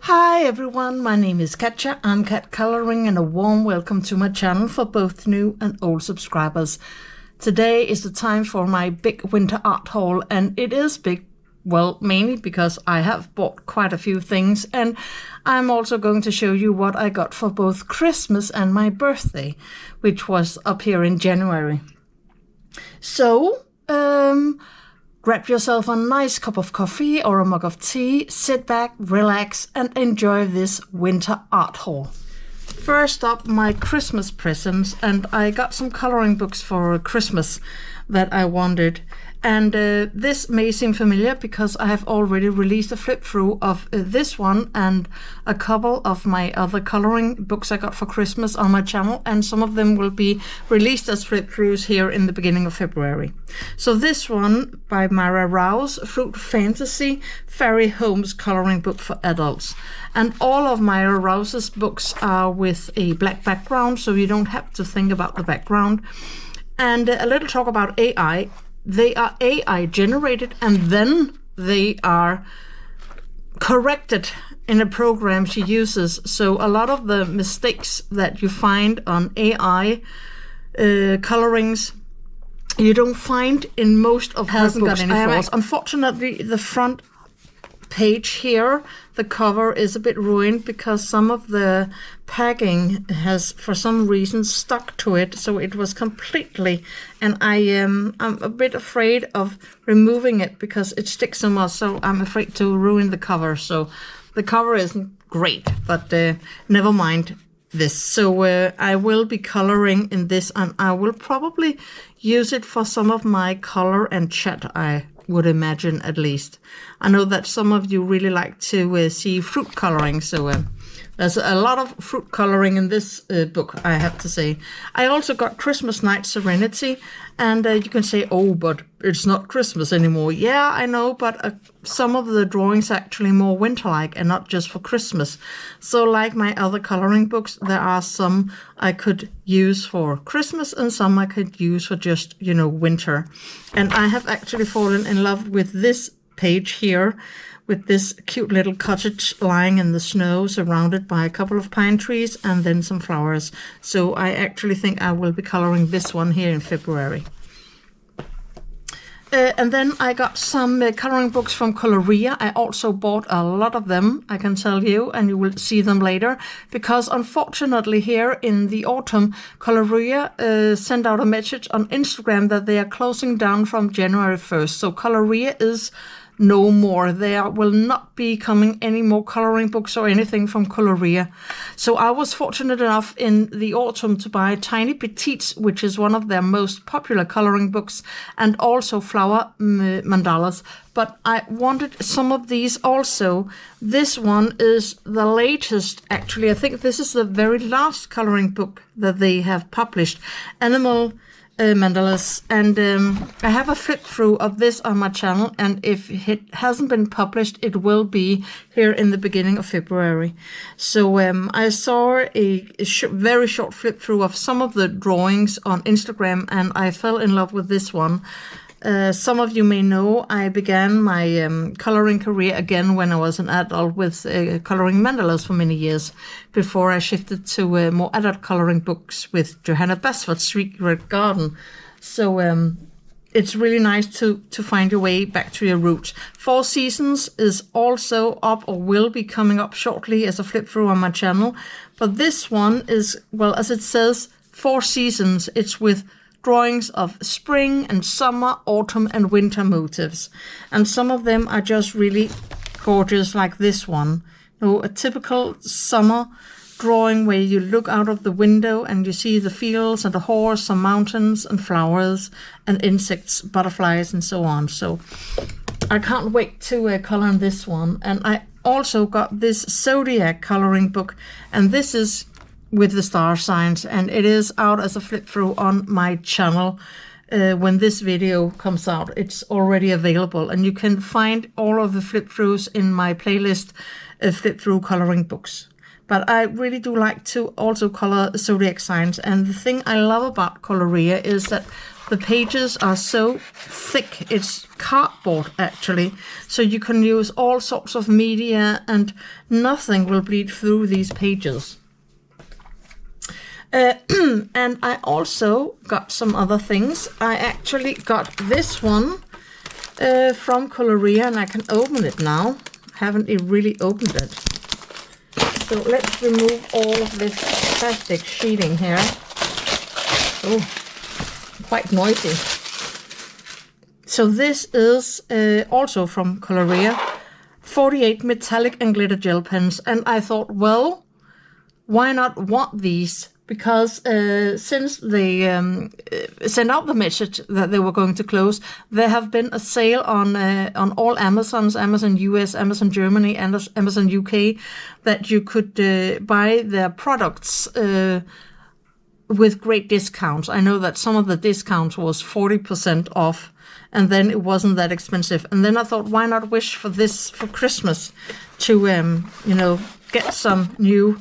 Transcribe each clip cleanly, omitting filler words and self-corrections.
Hi everyone, my name is Katja, I'm CatColouring, and a warm welcome to my channel for both new and old subscribers. Today is the time for my big winter art haul, and it is big, well, mainly because I have bought quite a few things, and I'm also going to show you what I got for both Christmas and my birthday, which was up here in January. So, grab yourself a nice cup of coffee or a mug of tea, sit back, relax, and enjoy this winter art haul. First up, my Christmas presents, and I got some coloring books for Christmas that I wanted. And this may seem familiar because I have already released a flip through of this one and a couple of my other coloring books I got for Christmas on my channel, and some of them will be released as flip throughs here in the beginning of February. So this one by Myra Rowse, Fruit Fantasy Fairy Homes coloring book for adults. And all of Myra Rowse's books are with a black background, so you don't have to think about the background. And a little talk about AI. They are AI generated, and then they are corrected in a program she uses. So a lot of the mistakes that you find on AI colorings, you don't find in most of her books. Got any faults. Unfortunately, the front page here, the cover is a bit ruined because some of the packing has for some reason stuck to it, so it was completely, and I'm a bit afraid of removing it because it sticks so much, so I'm afraid to ruin the cover. So the cover isn't great, but never mind this. So I will be coloring in this, and I will probably use it for some of my color and chat, I would imagine, at least. I know that some of you really like to see fruit coloring, so there's a lot of fruit coloring in this book, I have to say. I also got Christmas Night Serenity, and you can say, oh, but it's not Christmas anymore. Yeah, I know, but some of the drawings are actually more winter-like and not just for Christmas. So like my other coloring books, there are some I could use for Christmas and some I could use for just, you know, winter. And I have actually fallen in love with this page here, with this cute little cottage lying in the snow surrounded by a couple of pine trees and then some flowers. So I actually think I will be coloring this one here in February. And then I got some coloring books from Colorya. I also bought a lot of them, I can tell you, and you will see them later, because unfortunately here in the autumn, Colorya sent out a message on Instagram that they are closing down from January 1st. So Colorya is no more. There will not be coming any more coloring books or anything from Colorya. So I was fortunate enough in the autumn to buy Tiny Petites, which is one of their most popular coloring books, and also flower mandalas. But I wanted some of these also. This one is the latest, actually. I think this is the very last coloring book that they have published, Animal mandalas, and I have a flip through of this on my channel, and if it hasn't been published, it will be here in the beginning of February. So I saw a very short flip through of some of the drawings on Instagram, and I fell in love with this one. Some of you may know I began my coloring career again when I was an adult with coloring mandalas for many years before I shifted to more adult coloring books with Johanna Basford's Secret Garden. So it's really nice to find your way back to your roots. Four Seasons is also up or will be coming up shortly as a flip through on my channel. But this one is, well, as it says, Four Seasons. It's with drawings of spring and summer, autumn and winter motifs. And some of them are just really gorgeous, like this one. You know, a typical summer drawing where you look out of the window and you see the fields and the horse, some mountains and flowers and insects, butterflies and so on. So I can't wait to color in this one. And I also got this Zodiac coloring book, and this is with the star signs, and it is out as a flip through on my channel. When this video comes out, it's already available, and you can find all of the flip throughs in my playlist flip through coloring books. But I really do like to also color zodiac signs, and the thing I love about Colorya is that The pages are so thick. It's cardboard actually, so you can use all sorts of media and nothing will bleed through these pages. And I also got some other things. I actually got this one from Colorya, and I can open it now. Haven't really opened it. So let's remove all of this plastic sheeting here. Oh, quite noisy. So this is also from Colorya, 48 metallic and glitter gel pens. And I thought, well, why not want these? Because since they sent out the message that they were going to close, there have been a sale on all Amazons, Amazon US, Amazon Germany, and Amazon UK, that you could buy their products with great discounts. I know that some of the discounts was 40% off, and then it wasn't that expensive. And then I thought, why not wish for this for Christmas to, you know, get some new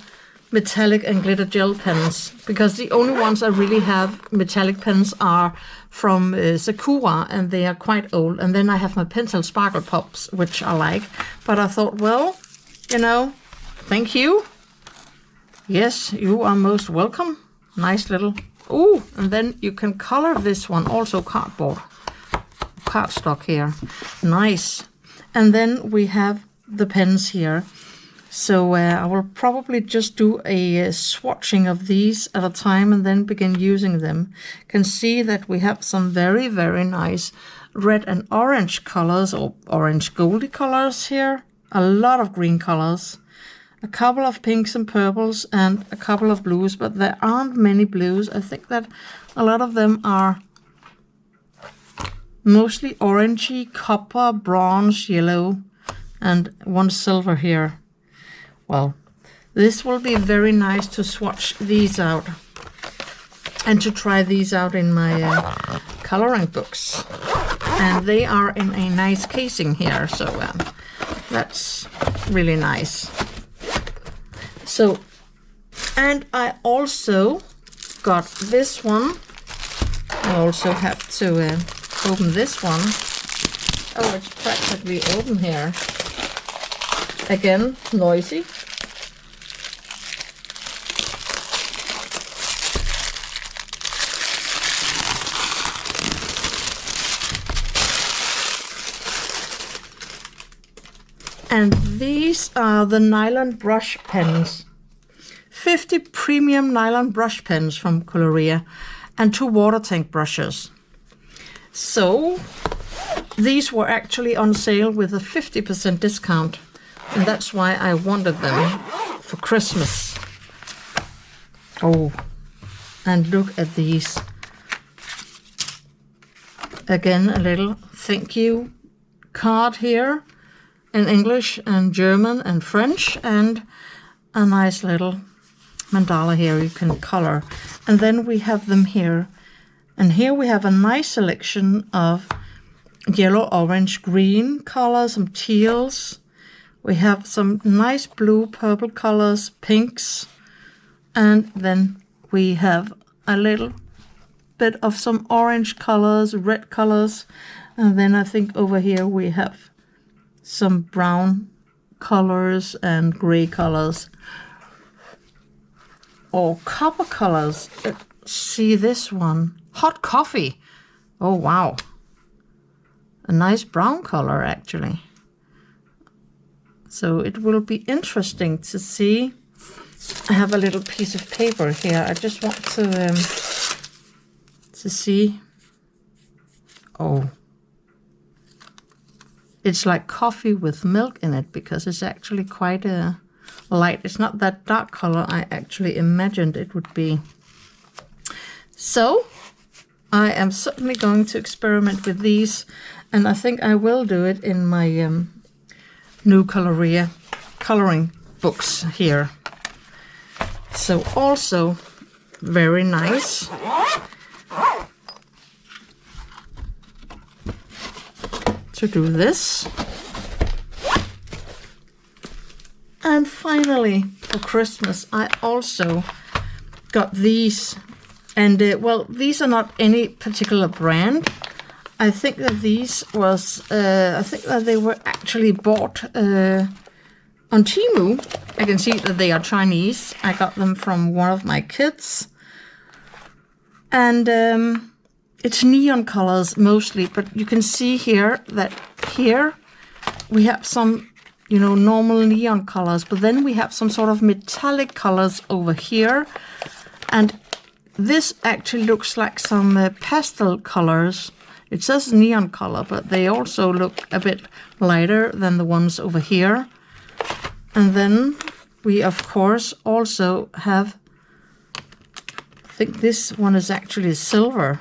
metallic and glitter gel pens, because the only ones I really have metallic pens are from Sakura, and they are quite old. And then I have my pencil sparkle pops, which I like. But I thought, well, you know, thank you. Yes, you are most welcome. Nice little. Oh, and then you can color this one, also cardstock here. Nice. And then we have the pens here. So I will probably just do a swatching of these at a time and then begin using them. You can see that we have some very, very nice red and orange colors, or orange goldy colors here. A lot of green colors. A couple of pinks and purples and a couple of blues, but there aren't many blues. I think that a lot of them are mostly orangey, copper, bronze, yellow, and one silver here. Well, this will be very nice to swatch these out and to try these out in my coloring books. And they are in a nice casing here, so that's really nice. So, and I also got this one. I also have to open this one. Oh, it's practically open here. Again, noisy. And these are the nylon brush pens. 50 premium nylon brush pens from Colorya and 2 water tank brushes. So these were actually on sale with a 50% discount. And that's why I wanted them for Christmas. Oh, and look at these. Again, a little thank you card here in English and German and French, and a nice little mandala here you can color. And then we have them here. And here we have a nice selection of yellow, orange, green colors, some teals. We have some nice blue, purple colors, pinks, and then we have a little bit of some orange colors, red colors, and then I think over here we have some brown colors and gray colors, or copper colors. See this one, hot coffee. Oh wow, a nice brown color actually. So it will be interesting to see. I have a little piece of paper here. I just want to see. Oh, it's like coffee with milk in it, because it's actually quite a light. It's not that dark color I actually imagined it would be. So I am certainly going to experiment with these, and I think I will do it in my new Colorya coloring books here. So also very nice. To do this. And finally, for Christmas, I also got these And well, these are not any particular brand. I think that these was, I think that they were actually bought on Temu. I can see that they are Chinese. I got them from one of my kids. And it's neon colors mostly, but you can see here that here we have some, you know, normal neon colors, but then we have some sort of metallic colors over here. And this actually looks like some pastel colors. It says neon color, but they also look a bit lighter than the ones over here. And then we, of course, also have, I think this one is actually silver.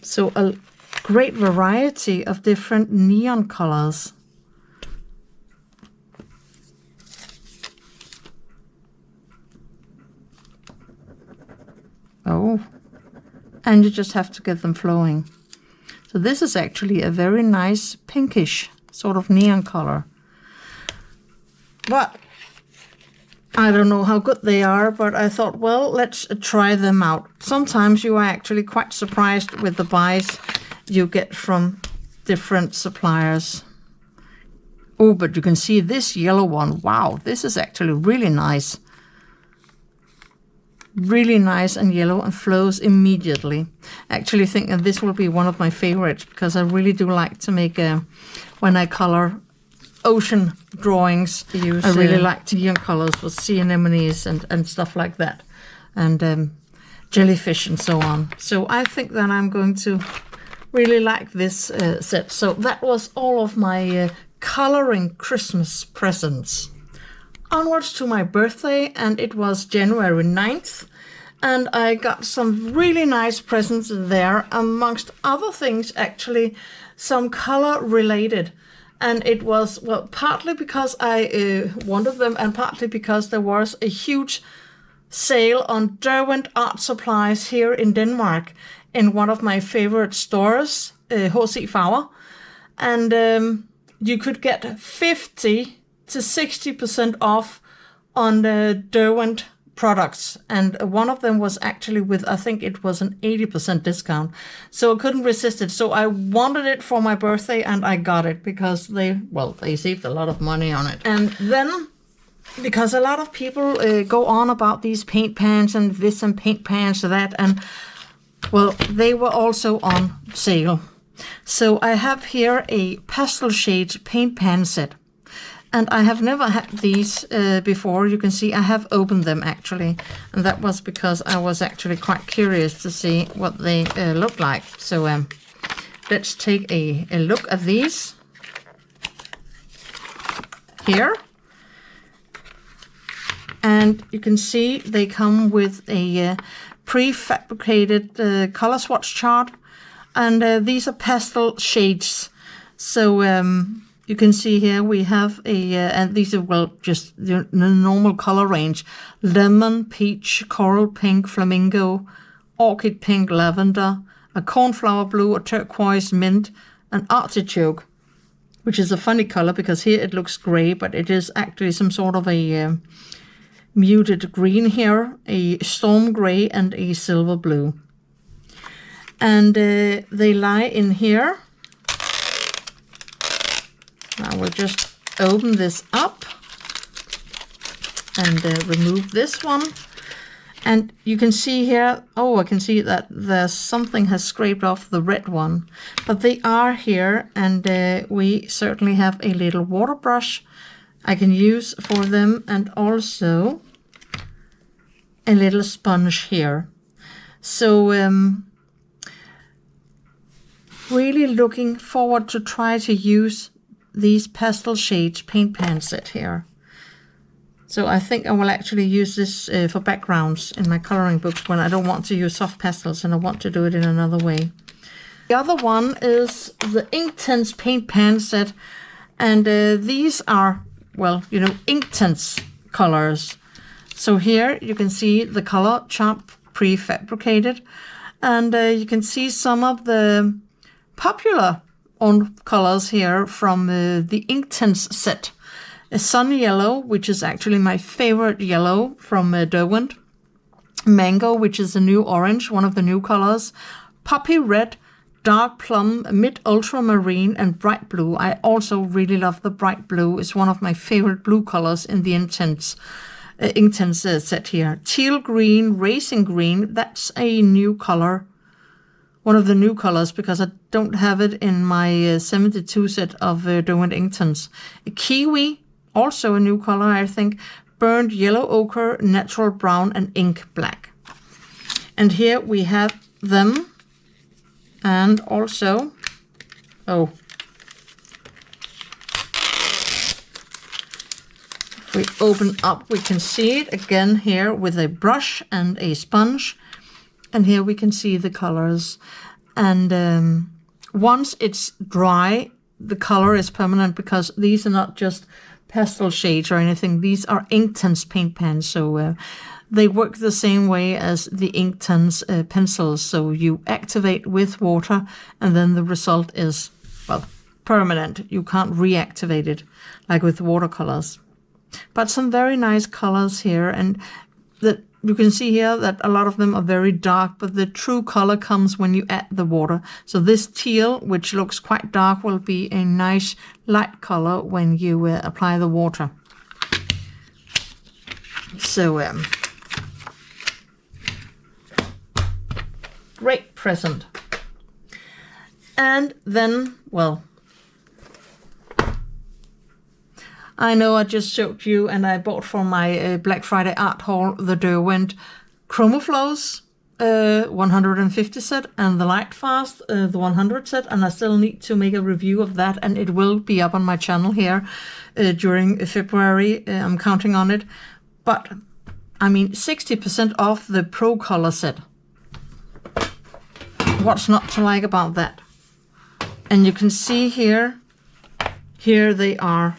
So a great variety of different neon colors. Oh, and you just have to get them flowing. So this is actually a very nice pinkish sort of neon color. But I don't know how good they are, but I thought, well, let's try them out. Sometimes you are actually quite surprised with the buys you get from different suppliers. Oh, but you can see this yellow one. Wow, this is actually really nice. Really nice and yellow and flows immediately. I actually think that this will be one of my favorites because I really do like to make when I color ocean drawings. I really like neon colors with sea anemones and stuff like that, and jellyfish and so on. So I think that I'm going to really like this set. So that was all of my coloring Christmas presents. Onwards to my birthday, and it was January 9th, and I got some really nice presents there, amongst other things actually some color related. And it was, well, partly because I wanted them, and partly because there was a huge sale on Derwent art supplies here in Denmark in one of my favorite stores, HC Farver. And you could get 50 to 60% off on the Derwent products, and one of them was actually with, I think it was an 80% discount, so I couldn't resist it. So I wanted it for my birthday, and I got it because they saved a lot of money on it. And then, because a lot of people go on about these paint pans and this and paint pans and that, and well, they were also on sale. So I have here a pastel shades paint pan set. And I have never had these before. You can see I have opened them actually. And that was because I was actually quite curious to see what they look like. So let's take a look at these here. And you can see they come with a prefabricated color swatch chart. And these are pastel shades. So you can see here we have and these are, well, just the normal color range. Lemon, peach, coral pink, flamingo, orchid pink, lavender, a cornflower blue, a turquoise, mint, and artichoke, which is a funny color because here it looks gray, but it is actually some sort of a muted green here, a storm gray, and a silver blue. And they lie in here. I will just open this up and remove this one. And you can see here, oh, I can see that there's something has scraped off the red one. But they are here, and we certainly have a little water brush I can use for them, and also a little sponge here. So really looking forward to try to use these pastel shades paint pan set here. So I think I will actually use this for backgrounds in my coloring books when I don't want to use soft pastels and I want to do it in another way. The other one is the Inktense paint pan set, and these are, well, you know, Inktense colors. So here you can see the color chart prefabricated, and you can see some of the popular on colors here from the Inktense set. A sun yellow, which is actually my favorite yellow from Derwent. Mango, which is a new orange, one of the new colors. Poppy red, dark plum, mid ultramarine, and bright blue. I also really love the bright blue. It's one of my favorite blue colors in the inktense set here. Teal green, racing green. That's a new color. One of the new colors, because I don't have it in my 72 set of Derwent inktense. Kiwi, also a new color, I think. Burnt yellow ochre, natural brown, and ink black. And here we have them. And also, if we open up, we can see it again here with a brush and a sponge. And here we can see the colors. And once it's dry, the color is permanent, because these are not just pastel shades or anything. These are inktense paint pans. So they work the same way as the inktense pencils. So you activate with water, and then the result is, well, permanent. You can't reactivate it like with watercolors. But some very nice colors here, and that you can see here that a lot of them are very dark, but the true color comes when you add the water. So this teal, which looks quite dark, will be a nice light color when you apply the water. So great present. And then, well, I know I just showed you, and I bought for my Black Friday art haul, the Derwent Chromaflows 150 set and the Lightfast, the 100 set, and I still need to make a review of that, and it will be up on my channel here during February. I'm counting on it. But, I mean, 60% off the Pro Color set. What's not to like about that? And you can see here they are.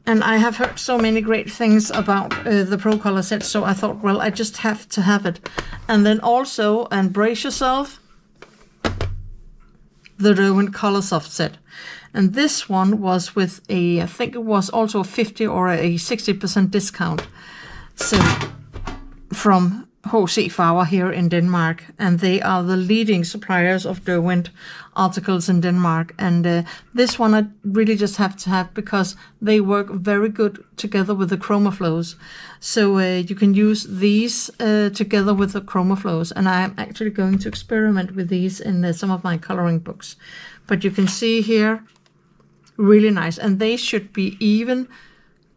And I have heard so many great things about the Pro Color set, so I thought, well, I just have to have it. And then also, and brace yourself, the Derwent Color Soft set. And this one was with a, I think it was also a 50 or a 60% discount. So, from H.C. Farver here in Denmark, and they are the leading suppliers of Derwent articles in Denmark. And this one I really just have to have, because they work very good together with the Chromaflows. So you can use these together with the Chromaflows, and I'm actually going to experiment with these in some of my coloring books. But you can see here, really nice, and they should be even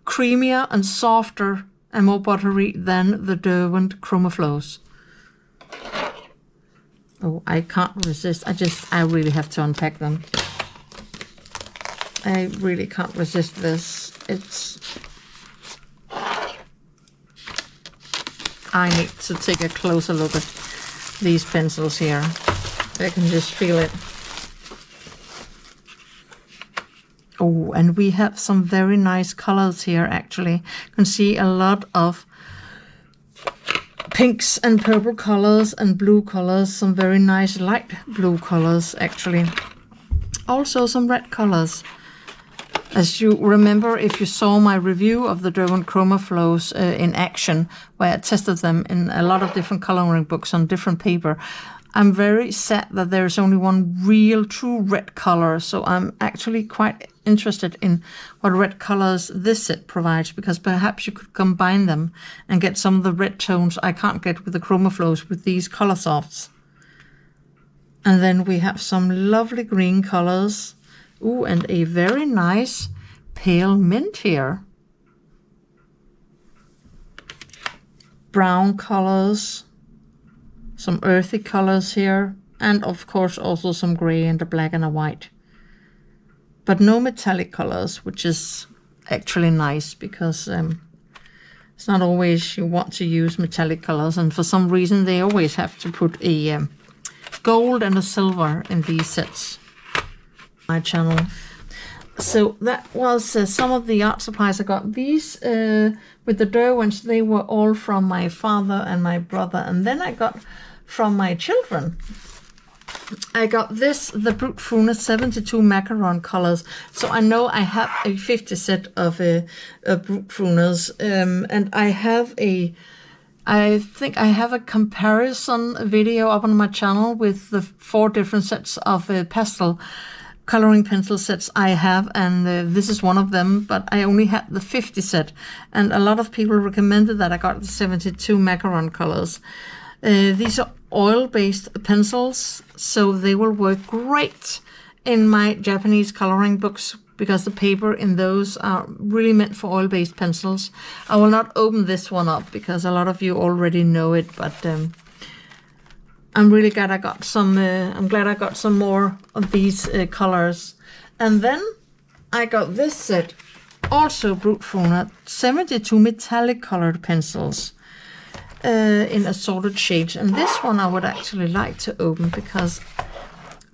creamier and softer and more buttery than the Derwent Chromaflows. Oh, I can't resist. I really have to unpack them. I really can't resist this. I need to take a closer look at these pencils here. I can just feel it. Oh, and we have some very nice colors here, actually. You can see a lot of pinks and purple colors and blue colors, some very nice light blue colors, actually. Also some red colors. As you remember, if you saw my review of the Derwent Chromaflows in action, where I tested them in a lot of different coloring books on different paper, I'm very sad that there's only one real true red color, so I'm actually quite interested in what red colors this set provides, because perhaps you could combine them and get some of the red tones I can't get with the Chromaflows with these color softs. And then we have some lovely green colors. Ooh, and a very nice pale mint here. Brown colors. Some earthy colors here, and of course also some gray and a black and a white. But no metallic colors, which is actually nice, because it's not always you want to use metallic colors, and for some reason they always have to put a gold and a silver in these sets. My channel. So that was some of the art supplies I got. These with the Derwents, they were all from my father and my brother, and then I got from my children. I got this, the Brutfuner 72 macaron colors. So I know I have a 50 set of Brutfuners, and I have I think I have a comparison video up on my channel with the 4 different sets of pastel coloring pencil sets I have, and this is one of them, but I only had the 50 set, and a lot of people recommended that I got the 72 macaron colors. These are oil-based pencils, so they will work great in my Japanese coloring books, because the paper in those are really meant for oil-based pencils. I will not open this one up because a lot of you already know it, but I'm really glad I got some. I'm glad I got some more of these colors. And then I got this set, also Brutfuner, 72 metallic colored pencils in assorted shades. And this one I would actually like to open, because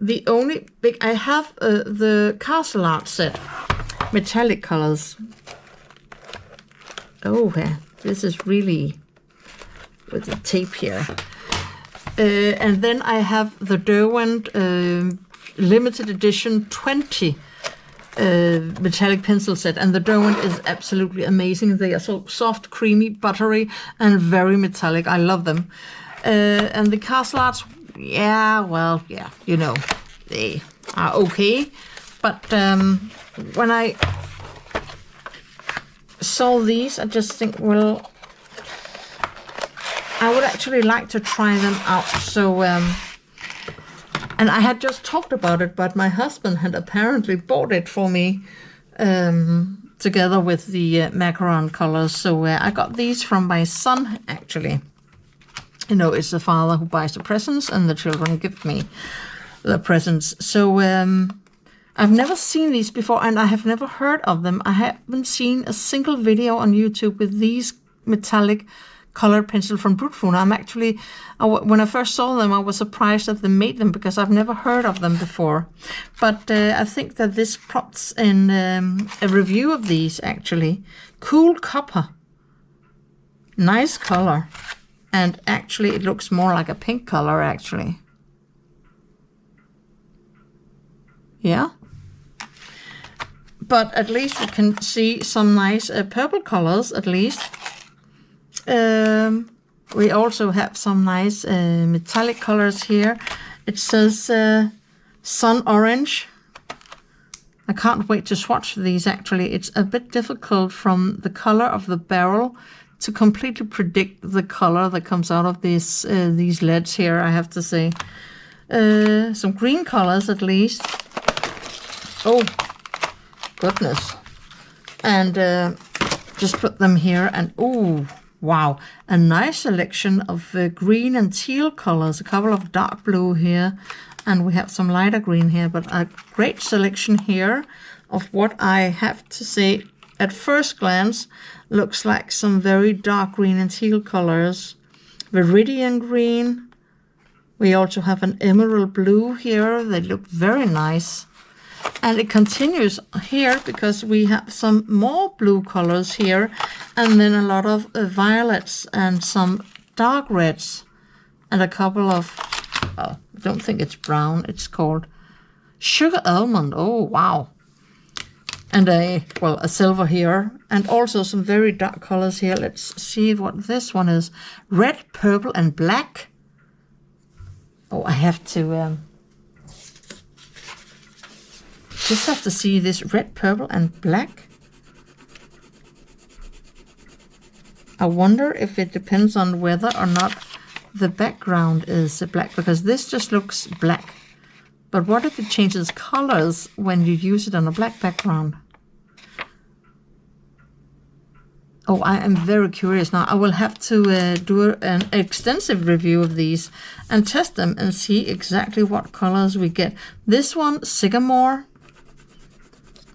the only big, I have the Castle Art set, metallic colors. Oh, yeah, this is really with the tape here. And then I have the Derwent limited edition 20 metallic pencil set, and the Derwent is absolutely amazing. They are so soft, creamy, buttery, and very metallic. I love them. And the Castle Arts, yeah, well, yeah, you know, they are okay. But when I saw these, I just think, well, I would actually like to try them out. So, and I had just talked about it, but my husband had apparently bought it for me together with the macaron colors. So I got these from my son, actually. You know, it's the father who buys the presents and the children give me the presents. So I've never seen these before, and I have never heard of them. I haven't seen a single video on YouTube with these metallic colored pencil from Brutfuner. I'm actually, when I first saw them, I was surprised that they made them, because I've never heard of them before. But I think that this prompts in a review of these, actually. Cool copper. Nice color. And actually, it looks more like a pink color, actually. Yeah. But at least we can see some nice purple colors, at least. We also have some nice metallic colors here. It says sun orange. I can't wait to swatch these, actually. It's a bit difficult from the color of the barrel to completely predict the color that comes out of these leads here, I have to say. Some green colors, at least. Oh, goodness. And just put them here, and oh, wow, a nice selection of green and teal colors, a couple of dark blue here, and we have some lighter green here, but a great selection here of what I have to say at first glance looks like some very dark green and teal colors. Viridian green. We also have an emerald blue here. They look very nice. And it continues here because we have some more blue colors here, and then a lot of violets and some dark reds, and a couple of, I don't think it's brown, it's called sugar almond. Oh, wow. And a silver here, and also some very dark colors here. Let's see what this one is. Red, purple, and black. Oh, I have to just have to see this red, purple, and black. I wonder if it depends on whether or not the background is black, because this just looks black. But what if it changes colors when you use it on a black background? Oh, I am very curious now. I will have to do an extensive review of these and test them and see exactly what colors we get. This one, Sycamore.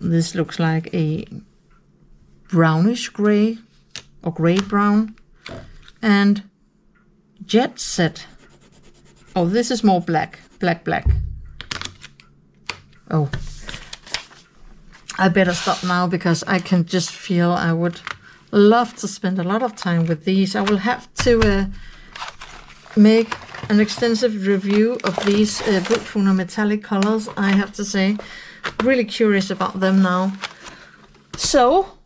This looks like a brownish gray or gray brown. And Jet Set. Oh, this is more black. Black. Oh. I better stop now because I can just feel I would love to spend a lot of time with these. I will have to make an extensive review of these Brutfuner metallic colors, I have to say. Really curious about them now. So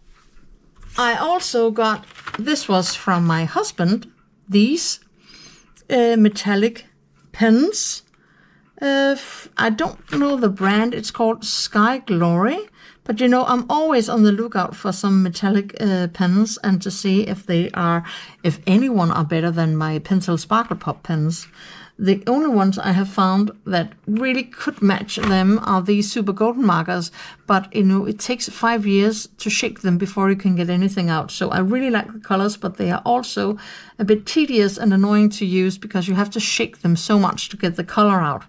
I also got, this was from my husband, these metallic pens. I don't know the brand. It's called Sky Glory. But you know, I'm always on the lookout for some metallic pens and to see if anyone are better than my Pencil Sparkle Pop pens. The only ones I have found that really could match them are these Super Golden markers. But you know, it takes 5 years to shake them before you can get anything out. So I really like the colors, but they are also a bit tedious and annoying to use because you have to shake them so much to get the color out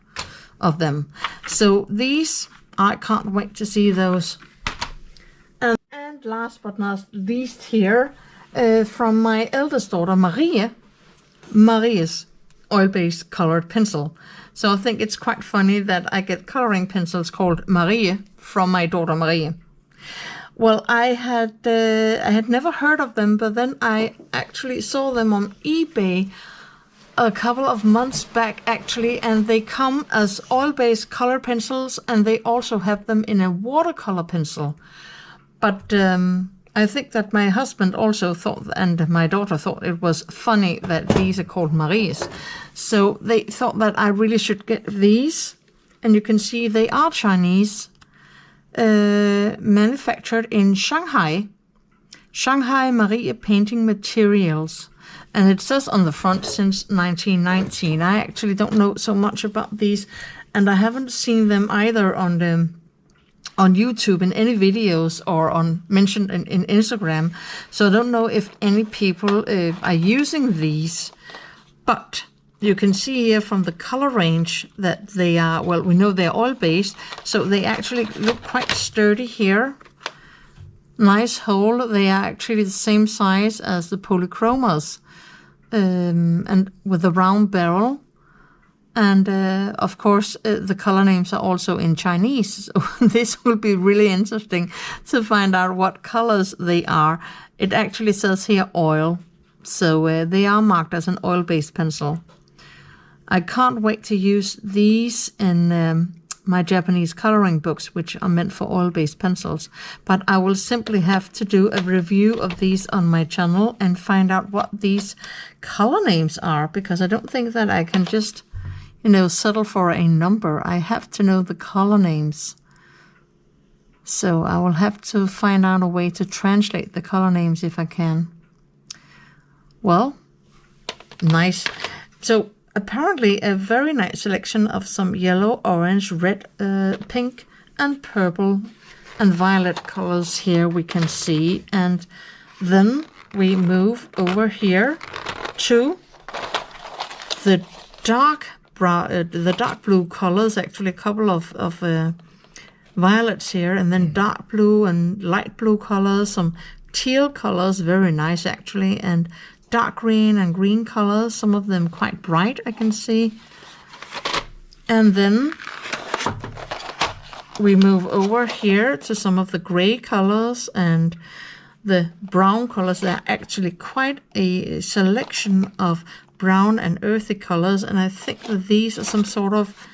of them. So these, I can't wait to see those. And last but not least here, from my eldest daughter, Maria's oil-based colored pencil. So I think it's quite funny that I get coloring pencils called Maria from my daughter Maria. Well, I had never heard of them, but then I actually saw them on eBay a couple of months back actually, and they come as oil-based color pencils, and they also have them in a watercolor pencil. But I think that my husband also thought, and my daughter thought it was funny that these are called Marie's. So they thought that I really should get these, and you can see they are Chinese, manufactured in Shanghai Maria Painting Materials. And it says on the front since 1919. I actually don't know so much about these, and I haven't seen them either on YouTube in any videos or mentioned in Instagram. So I don't know if any people are using these. But you can see here from the color range that they are, well, we know they're oil-based, so they actually look quite sturdy here. Nice hole. They are actually the same size as the polychromas. And with a round barrel, and of course the color names are also in Chinese, so this will be really interesting to find out what colors they are. It actually says here oil, so they are marked as an oil-based pencil. I can't wait to use these in my Japanese coloring books, which are meant for oil-based pencils, but I will simply have to do a review of these on my channel and find out what these color names are, because I don't think that I can just, you know, settle for a number. I have to know the color names. So I will have to find out a way to translate the color names if I can. Well, nice. So apparently a very nice selection of some yellow, orange, red, pink and purple and violet colors here we can see. And then we move over here to the dark blue colors, actually a couple of violets here, and then dark blue and light blue colors, some teal colors, very nice actually, and dark green and green colors, some of them quite bright I can see. And then we move over here to some of the gray colors and the brown colors. There are actually quite a selection of brown and earthy colors, and I think that these are some sort of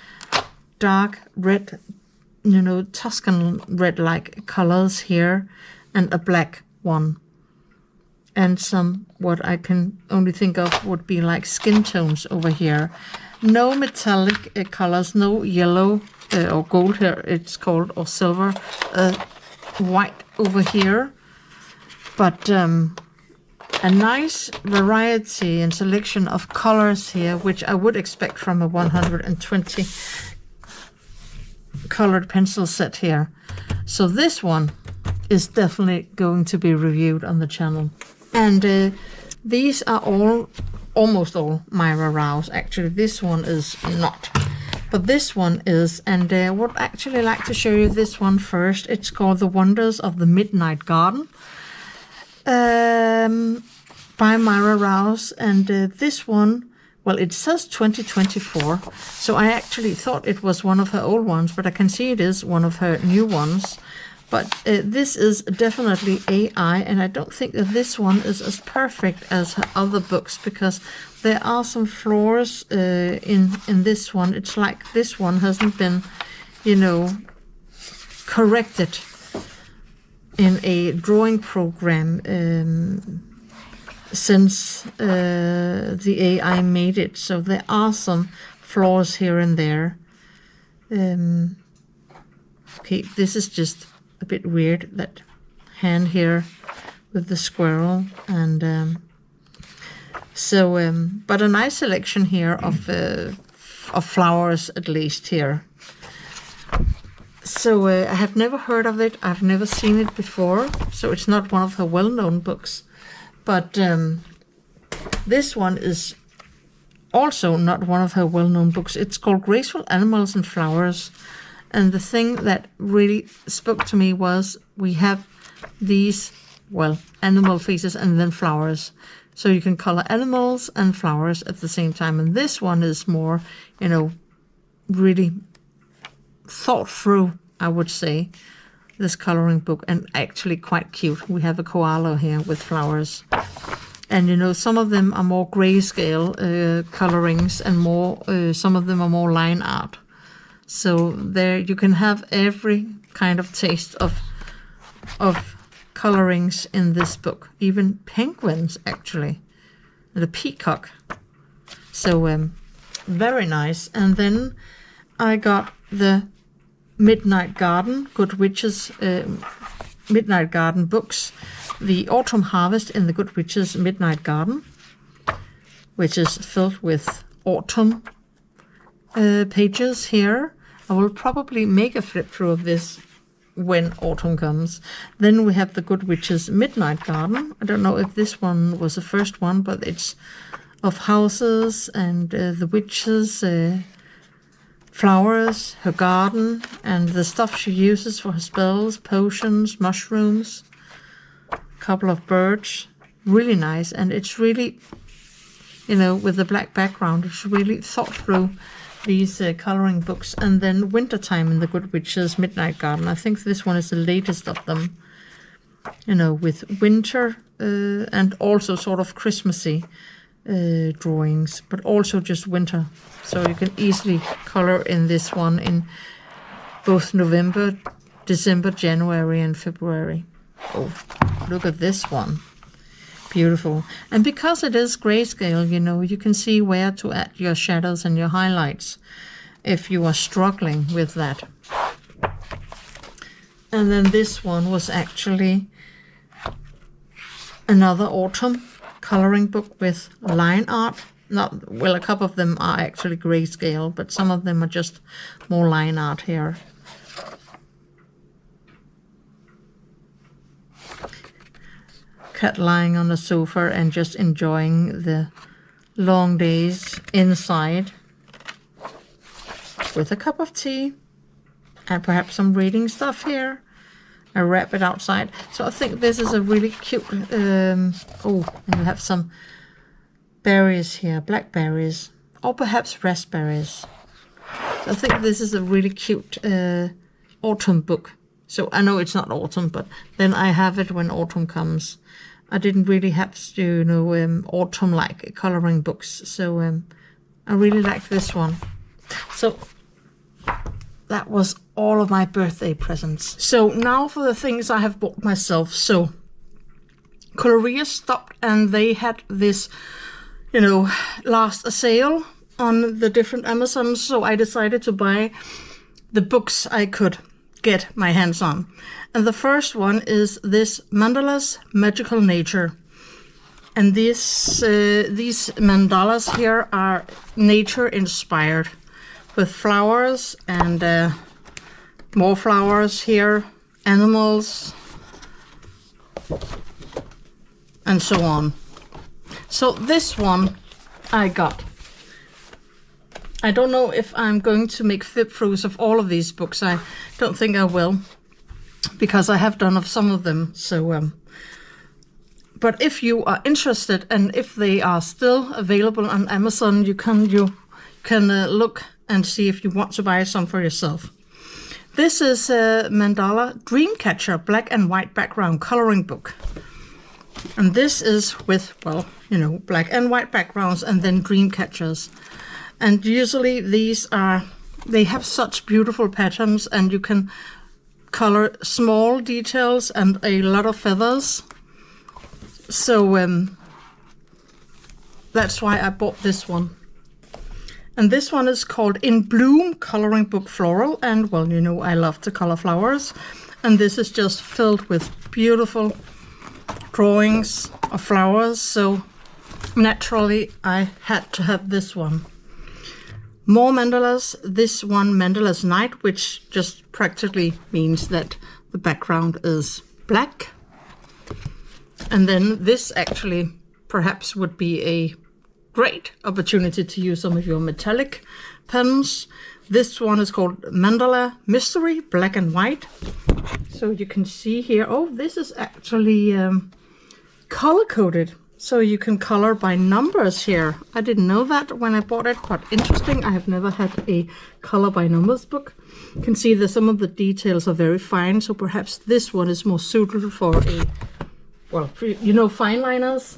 dark red, you know, Tuscan red-like colors here, and a black one. And some, what I can only think of would be like skin tones over here. No metallic colors, no yellow or gold here, it's called, or silver, white over here. But a nice variety and selection of colors here, which I would expect from a 120 colored pencil set here. So this one is definitely going to be reviewed on the channel. And these are almost all Myra Rowse. Actually, this one is not, but this one is. And I would actually like to show you this one first. It's called The Wonders of the Midnight Garden by Myra Rowse. And this one, well, it says 2024, so I actually thought it was one of her old ones, but I can see it is one of her new ones. But this is definitely AI, and I don't think that this one is as perfect as her other books, because there are some flaws in this one. It's like this one hasn't been, you know, corrected in a drawing program. since the AI made it. So there are some flaws here and there. Okay, this is just a bit weird, that hand here with the squirrel, and but a nice selection here of flowers, at least here. So I have never heard of it. I've never seen it before. So it's not one of her well-known books. But this one is also not one of her well-known books. It's called Graceful Animals and Flowers. And the thing that really spoke to me was we have these, well, animal faces and then flowers. So you can color animals and flowers at the same time. And this one is more, you know, really thought through, I would say, this coloring book, and actually quite cute. We have a koala here with flowers. And, you know, some of them are more grayscale colorings, and more, some of them are more line art. So there you can have every kind of taste of colorings in this book. Even penguins, actually, and a peacock. So very nice. And then I got the Midnight Garden, Good Witches Midnight Garden books. The Autumn Harvest in the Good Witches Midnight Garden, which is filled with autumn pages here. I will probably make a flip through of this when autumn comes. Then we have the Good Witches Midnight Garden. I don't know if this one was the first one, but it's of houses and the witches, flowers, her garden, and the stuff she uses for her spells, potions, mushrooms, a couple of birds. Really nice, and it's really, you know, with the black background, it's really thought through, these coloring books. And then Wintertime in the Good Witches Midnight Garden. I think this one is the latest of them, you know, with winter and also sort of Christmassy drawings, but also just winter. So you can easily color in this one in both November, December, January, and February. Oh, look at this one. Beautiful. And because it is grayscale, you know, you can see where to add your shadows and your highlights if you are struggling with that. And then this one was actually another autumn coloring book with line art. Not, well, a couple of them are actually grayscale, but some of them are just more line art here. Cat lying on the sofa and just enjoying the long days inside with a cup of tea and perhaps some reading stuff here. A rabbit outside. So I think this is a really cute, oh, and we have some berries here, blackberries, or perhaps raspberries. So I think this is a really cute autumn book. So I know it's not autumn, but then I have it when autumn comes. I didn't really have to, you know, autumn-like coloring books. So I really like this one. So that was all of my birthday presents. So now for the things I have bought myself. So Colorya stopped and they had this, you know, last sale on the different Amazons. So I decided to buy the books I could get my hands on. And the first one is this Mandalas Magical Nature. And these mandalas here are nature inspired, with flowers and more flowers here, animals, and so on. So this one I got. I don't know if I'm going to make flip-throughs of all of these books. I don't think I will, because I have done of some of them. So, but if you are interested and if they are still available on Amazon, you can look and see if you want to buy some for yourself. This is a Mandala Dreamcatcher black and white background coloring book. And this is with, well, you know, black and white backgrounds and then dream catchers. And usually these are, they have such beautiful patterns, and you can color small details and a lot of feathers. So that's why I bought this one. And this one is called In Bloom Coloring Book Floral. And well, you know, I love to color flowers. And this is just filled with beautiful drawings of flowers. So naturally, I had to have this one. More mandalas. This one, Mandalas Night, which just practically means that the background is black. And then this actually perhaps would be a great opportunity to use some of your metallic pens. This one is called Mandala Mystery, black and white. So you can see here, oh, this is actually color-coded. So you can color by numbers here. I didn't know that when I bought it, but interesting. I have never had a color by numbers book. You can see that some of the details are very fine. So perhaps this one is more suitable for a, well, you know, fine liners.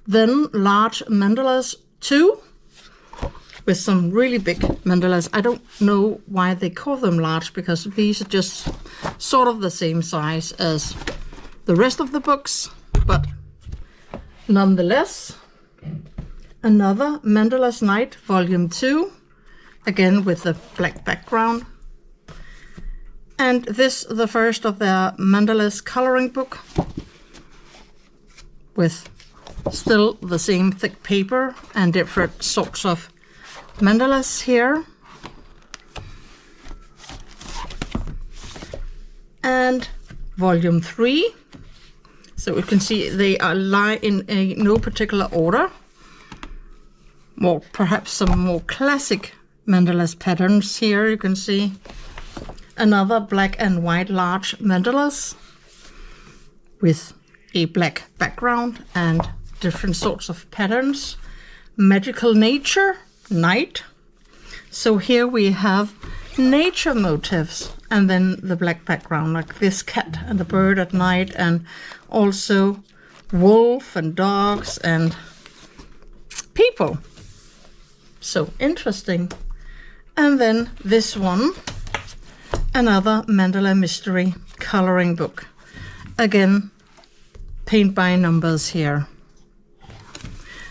Then large mandalas 2 with some really big mandalas. I don't know why they call them large, because these are just sort of the same size as the rest of the books, but nonetheless, another Mandalas Night Volume 2, again with the black background. And this, the first of their Mandalas coloring book, with still the same thick paper and different sorts of mandalas here. And Volume 3. So you can see they are lie in a no particular order. More, perhaps some more classic mandalas patterns here. You can see another black and white large mandalas with a black background and different sorts of patterns. Magical Nature Night. So here we have nature motifs and then the black background, like this cat and the bird at night, and also wolf and dogs and people. So interesting. And then this one, another Mandala Mystery coloring book. Again, paint by numbers here.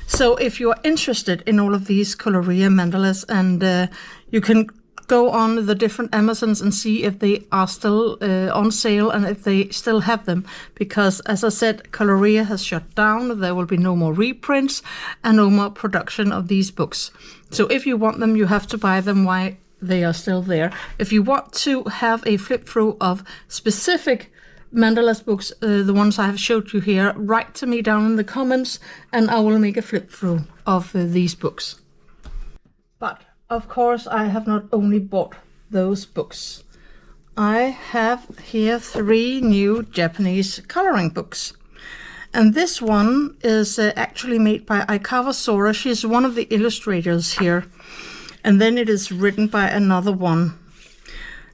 So if you are interested in all of these Colorya mandalas, and you can go on the different Amazons and see if they are still on sale and if they still have them, because as I said, Colorya has shut down. There will be no more reprints and no more production of these books. So if you want them, you have to buy them while they are still there. If you want to have a flip through of specific Mandalas books, the ones I have showed you here, write to me down in the comments and I will make a flip through of these books. But of course, I have not only bought those books. I have here 3 new Japanese coloring books. And this one is actually made by Sora. She's one of the illustrators here. And then it is written by another one.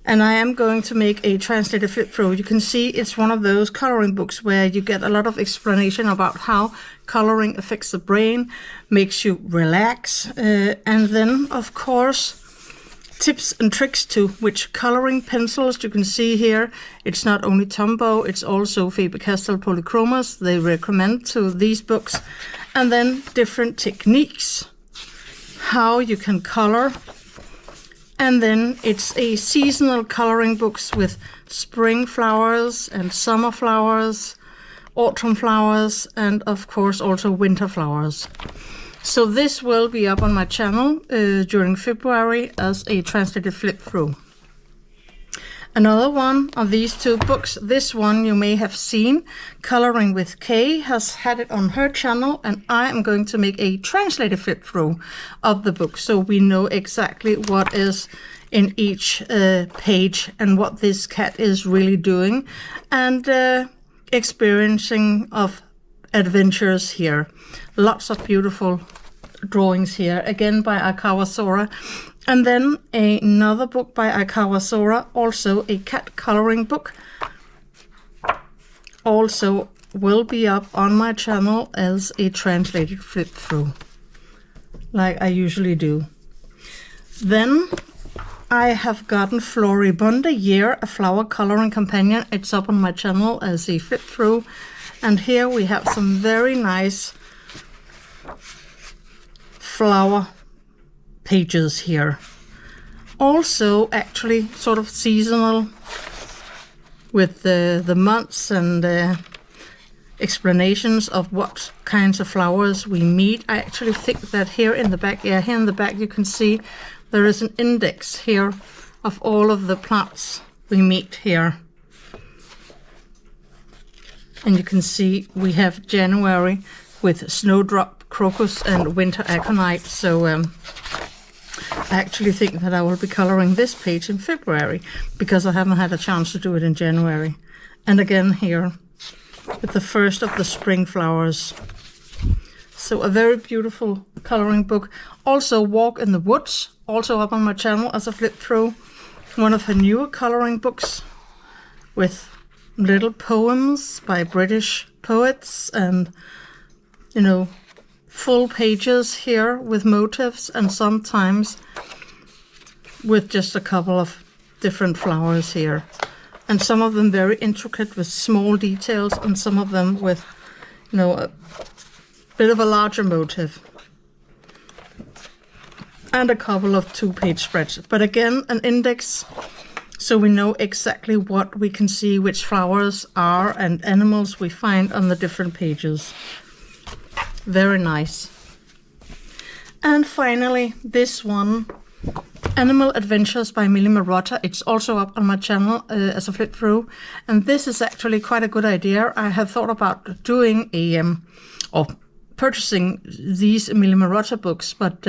And I am going to make a translated flip through. You can see it's one of those coloring books where you get a lot of explanation about how coloring affects the brain, makes you relax. And then, of course, tips and tricks to which coloring pencils. You can see here, it's not only Tombow, it's also Faber-Castell Polychromas. They recommend to these books. And then different techniques, how you can color. And then it's a seasonal coloring books with spring flowers and summer flowers, autumn flowers, and of course also winter flowers. So this will be up on my channel during February as a translated flip through. Another one of these 2 books, this one you may have seen, Coloring with Kay, has had it on her channel, and I am going to make a translated flip through of the book so we know exactly what is in each page and what this cat is really doing, and experiencing of adventures here. Lots of beautiful drawings here, again by Sora. And then another book by Sora, also a cat coloring book, also will be up on my channel as a translated flip through, like I usually do. Then I have gotten Floribunda Year, a flower coloring companion. It's up on my channel as a flip through. And here we have some very nice flower pages here. Also actually sort of seasonal with the months and explanations of what kinds of flowers we meet. I actually think that here in the back, here in the back you can see there is an index here of all of the plants we meet here. And you can see we have January with snowdrop, crocus and winter aconite. So I actually think that I will be coloring this page in February because I haven't had a chance to do it in January. And again here with the first of the spring flowers. So a very beautiful coloring book. Also Walk in the Woods, also up on my channel as I flip through. One of her newer coloring books with little poems by British poets and, you know, full pages here with motifs and sometimes with just a couple of different flowers here. And some of them very intricate with small details and some of them with, you know, a bit of a larger motif. And a couple of 2-page spreads. But again, an index so we know exactly what we can see, which flowers are and animals we find on the different pages. Very nice. And finally, this one, Animal Adventures by Myra Rowse. It's also up on my channel as a flip through. And this is actually quite a good idea. I have thought about doing or purchasing these Myra Rowse books, but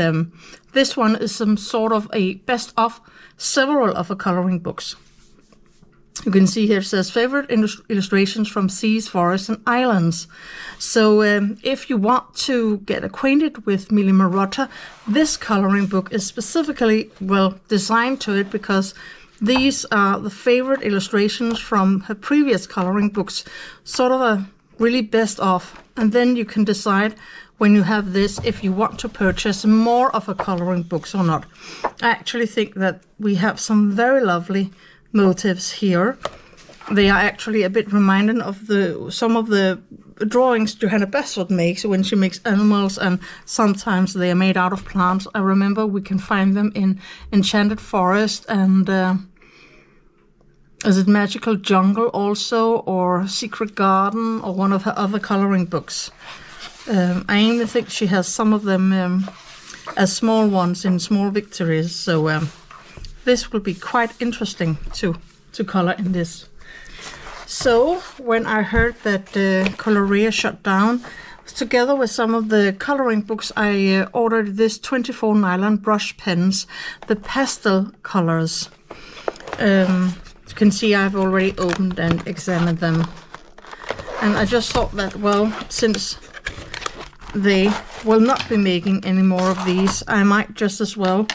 this one is some sort of a best of several of her coloring books. You can see here it says favorite illustrations from seas, forests and islands. So if you want to get acquainted with Myra Rowse, this coloring book is specifically well designed to it because these are the favorite illustrations from her previous coloring books, sort of a really best of. And then you can decide when you have this if you want to purchase more of her coloring books or not. I actually think that we have some very lovely motifs here. They are actually a bit reminding of some of the drawings Johanna Basford makes when she makes animals, and sometimes they are made out of plants. I remember we can find them in Enchanted Forest and is it Magical Jungle also, or Secret Garden, or one of her other coloring books. I even think she has some of them as small ones in Small Victories. So this will be quite interesting to color in this. So when I heard that Colorya shut down, together with some of the coloring books, I ordered this 24 nylon brush pens, the pastel colors. You can see I've already opened and examined them. And I just thought that, well, since they will not be making any more of these, I might just as well,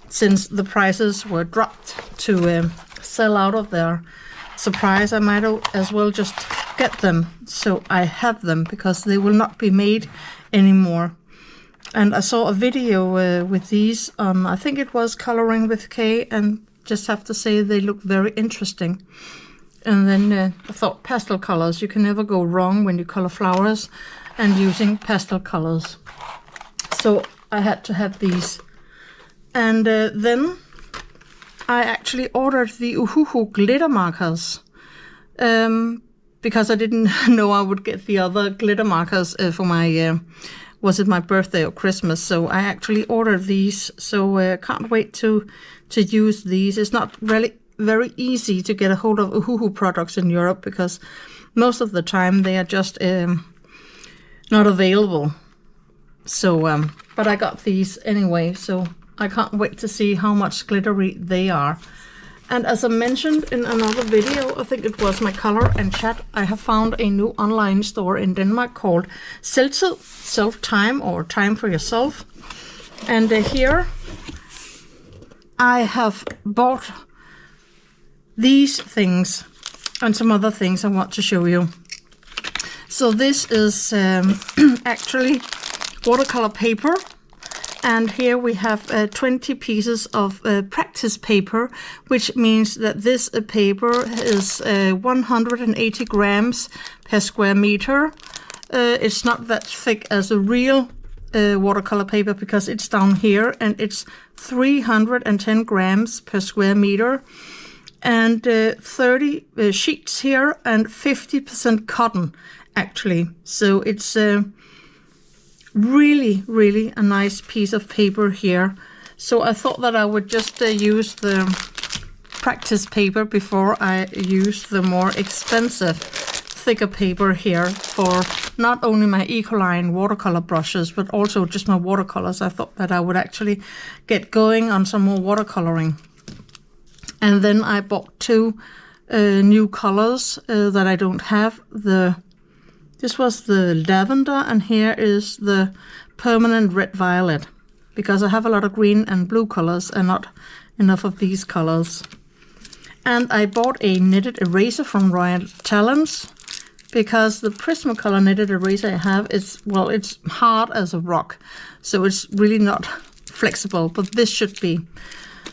since the prices were dropped to sell out of their surprise, I might as well just get them so I have them, because they will not be made anymore. And I saw a video with these on, I think it was Coloring with K, and just have to say they look very interesting. And then I thought pastel colors, you can never go wrong when you color flowers and using pastel colors. So I had to have these. And then I actually ordered the Uhuhu glitter markers because I didn't know I would get the other glitter markers for my, was it my birthday or Christmas? So I actually ordered these, so can't wait to use these. It's not really very easy to get a hold of Uhuhu products in Europe because most of the time they are just not available. So, but I got these anyway, so I can't wait to see how much glittery they are. And as I mentioned in another video, I think it was my Color and Chat, I have found a new online store in Denmark called Selvtid, Self-Time, or Time for Yourself. And here I have bought these things and some other things I want to show you. So this is actually watercolor paper. And here we have 20 pieces of practice paper, which means that this paper is 180 grams per square meter. It's not that thick as a real watercolor paper because it's down here, and it's 310 grams per square meter, and 30 sheets here, and 50% cotton actually. So it's really a nice piece of paper here. So I thought that I would just use the practice paper before I use the more expensive thicker paper here for not only my Ecoline watercolor brushes but also just my watercolors. I thought that I would actually get going on some more watercoloring. And then I bought two new colors that I don't have. This was the lavender, and here is the permanent red violet, because I have a lot of green and blue colors and not enough of these colors. And I bought a knitted eraser from Royal Talents, because the Prismacolor knitted eraser I have is, well, it's hard as a rock, so it's really not flexible, but this should be.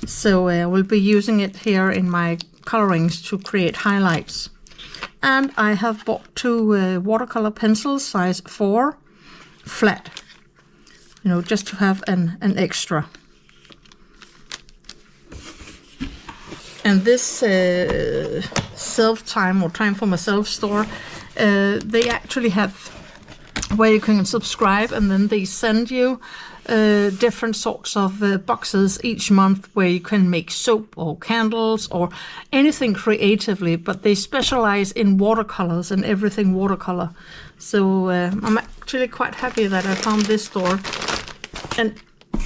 So I will be using it here in my colorings to create highlights. And I have bought two watercolor pencils, size 4, flat, you know, just to have an extra. And this self-time, or time for myself store, they actually have where you can subscribe, and then they send you different sorts of boxes each month where you can make soap or candles or anything creatively, but they specialize in watercolors and everything watercolor. So I'm actually quite happy that I found this store. And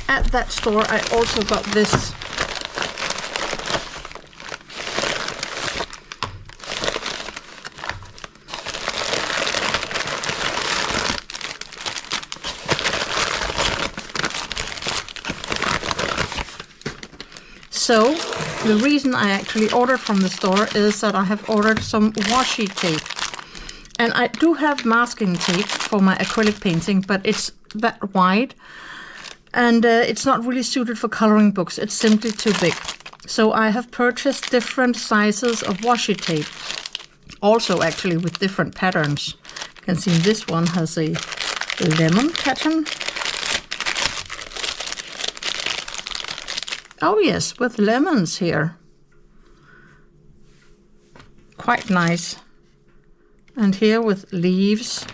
at that store I also got this So the reason I actually ordered from the store is that I have ordered some washi tape. And I do have masking tape for my acrylic painting, but it's that wide. And it's not really suited for coloring books. It's simply too big. So I have purchased different sizes of washi tape. Also actually with different patterns. You can see this one has a lemon pattern. Oh yes, with lemons here. Quite nice. And here with leaves.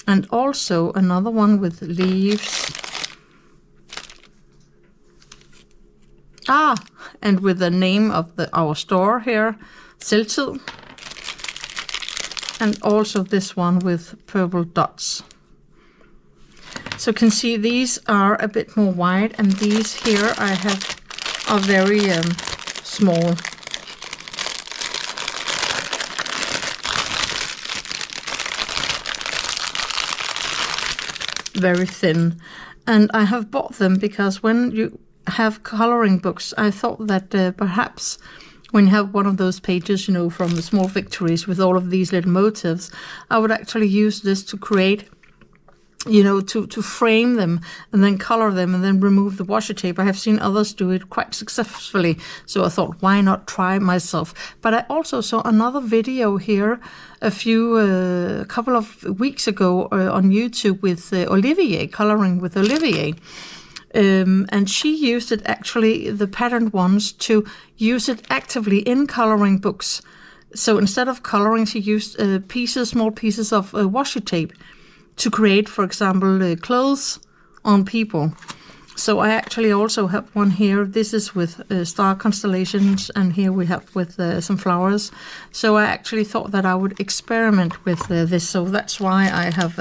And also another one with leaves. And with the name of our store here, Selvtid. And also this one with purple dots. So you can see these are a bit more wide, and these here I have are very small. Very thin. And I have bought them because when you have coloring books, I thought that perhaps when you have one of those pages, you know, from the Small Victories with all of these little motifs, I would actually use this to create, you know, to frame them and then color them and then remove the washi tape. I have seen others do it quite successfully, so I thought, why not try myself? But I also saw another video here a couple of weeks ago on YouTube with Olivier, Coloring with Olivier. And she used it actually, the patterned ones, to use it actively in coloring books. So instead of coloring, she used small pieces of washi tape to create, for example, clothes on people. So I actually also have one here. This is with star constellations, and here we have with some flowers. So I actually thought that I would experiment with this. So that's why I have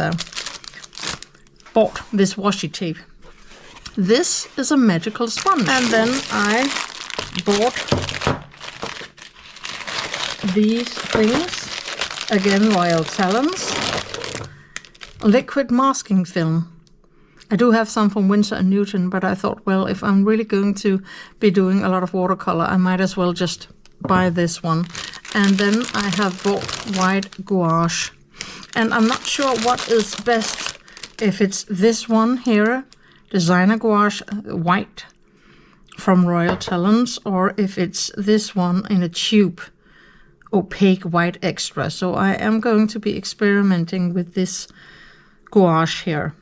bought this washi tape. This is a magical sponge. And then I bought these things. Again, Royal Talents. Liquid masking film. I do have some from Winsor & Newton, but I thought, well, if I'm really going to be doing a lot of watercolor, I might as well just buy this one. And then I have bought white gouache. And I'm not sure what is best, if it's this one here, Designer Gouache White from Royal Talents, or if it's this one in a tube, opaque white extra. So I am going to be experimenting with this gouache here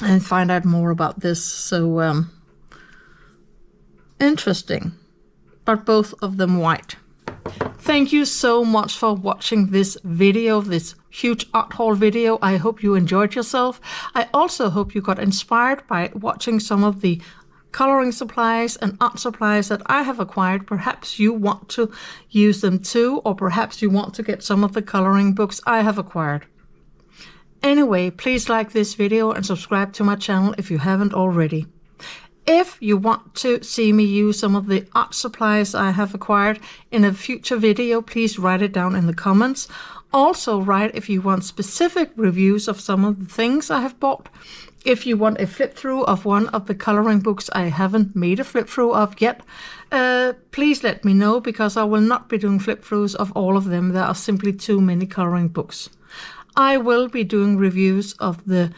and find out more about this. So interesting, but both of them white. Thank you so much for watching this video, this huge art haul video. I hope you enjoyed yourself. I also hope you got inspired by watching some of the coloring supplies and art supplies that I have acquired. Perhaps you want to use them too, or perhaps you want to get some of the coloring books I have acquired. Anyway, please like this video and subscribe to my channel if you haven't already. If you want to see me use some of the art supplies I have acquired in a future video, please write it down in the comments. Also write if you want specific reviews of some of the things I have bought. If you want a flip through of one of the coloring books I haven't made a flip through of yet, please let me know, because I will not be doing flip throughs of all of them. There are simply too many coloring books. I will be doing reviews of the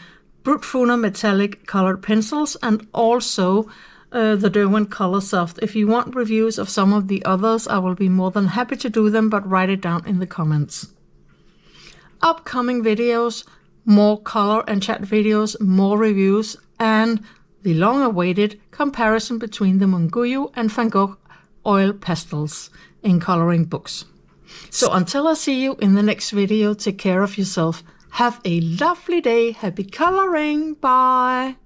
Brutfuner metallic colored pencils and also the Derwent Color Soft. If you want reviews of some of the others, I will be more than happy to do them, but write it down in the comments. Upcoming videos, more color and chat videos, more reviews, and the long-awaited comparison between the Munguyu and Van Gogh oil pastels in coloring books. So until I see you in the next video, take care of yourself. Have a lovely day. Happy coloring. Bye.